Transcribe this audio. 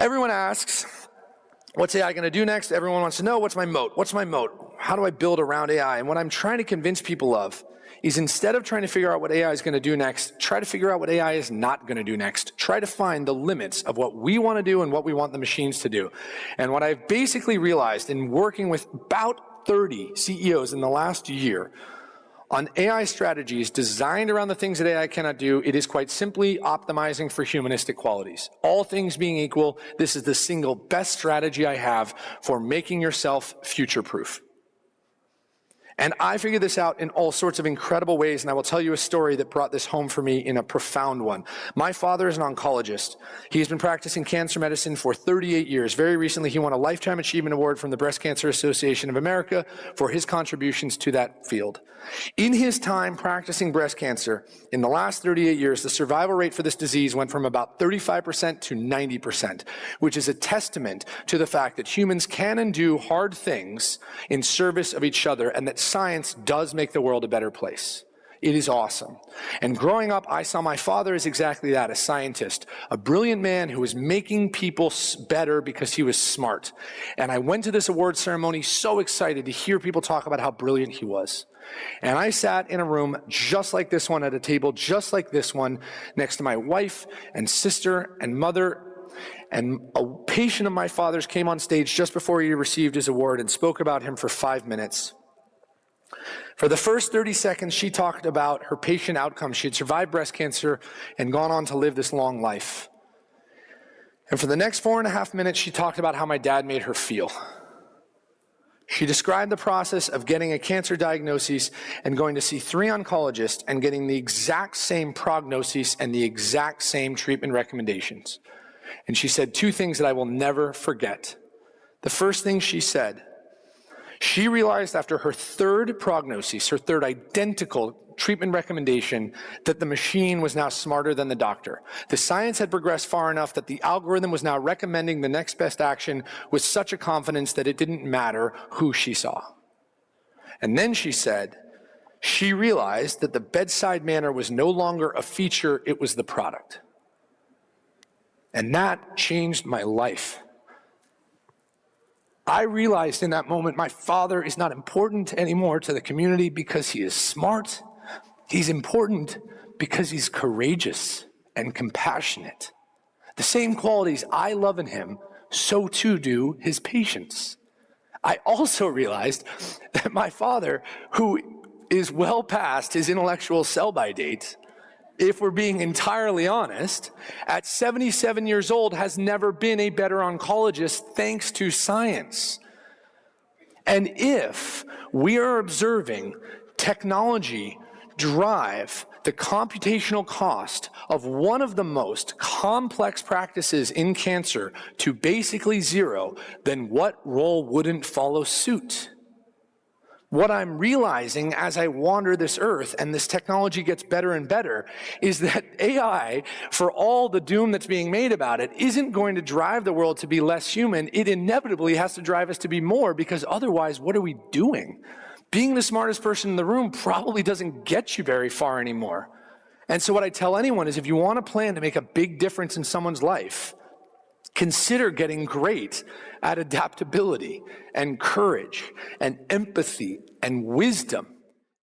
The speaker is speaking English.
Everyone asks, what's AI going to do next? Everyone wants to know, what's my moat? What's my moat? How do I build around AI? And what I'm trying to convince people of is instead of trying to figure out what AI is going to do next, try to figure out what AI is not going to do next. Try to find the limits of what we want to do and what we want the machines to do. And what I've basically realized in working with about 30 CEOs in the last year on AI strategies designed around the things that AI cannot do, it is quite simply optimizing for humanistic qualities. All things being equal, this is the single best strategy I have for making yourself future-proof. And I figured this out in all sorts of incredible ways, and I will tell you a story that brought this home for me in a profound one. My father is an oncologist. He's been practicing cancer medicine for 38 years. Very recently, he won a Lifetime Achievement Award from the Breast Cancer Association of America for his contributions to that field. In his time practicing breast cancer, in the last 38 years, the survival rate for this disease went from about 35% to 90%, which is a testament to the fact that humans can and do hard things in service of each other, and that science does make the world a better place. It is awesome. And growing up, I saw my father as exactly that, a scientist, a brilliant man who was making people better because he was smart. And I went to this award ceremony so excited to hear people talk about how brilliant he was. And I sat in a room just like this one, at a table just like this one, next to my wife and sister and mother. And a patient of my father's came on stage just before he received his award and spoke about him for 5 minutes. For the first 30 seconds, she talked about her patient outcome. She had survived breast cancer and gone on to live this long life. And for the next 4.5 minutes, she talked about how my dad made her feel. She described the process of getting a cancer diagnosis and going to see 3 oncologists and getting the exact same prognosis and the exact same treatment recommendations. And she said 2 things that I will never forget. The first thing she said, she realized after her 3rd prognosis, her 3rd identical treatment recommendation, that the machine was now smarter than the doctor. The science had progressed far enough that the algorithm was now recommending the next best action with such a confidence that it didn't matter who she saw. And then she said, she realized that the bedside manner was no longer a feature, it was the product. And that changed my life. I realized in that moment my father is not important anymore to the community because he is smart. He's important because he's courageous and compassionate. The same qualities I love in him, so too do his patients. I also realized that my father, who is well past his intellectual sell-by date, if we're being entirely honest, at 77 years old has never been a better oncologist thanks to science. And if we are observing technology drive the computational cost of one of the most complex practices in cancer to basically zero, then what role wouldn't follow suit? What I'm realizing as I wander this earth and this technology gets better and better is that AI, for all the doom that's being made about it, isn't going to drive the world to be less human. It inevitably has to drive us to be more, because otherwise, what are we doing? Being the smartest person in the room probably doesn't get you very far anymore. And so what I tell anyone is, if you want a plan to make a big difference in someone's life, consider getting great at adaptability and courage and empathy and wisdom.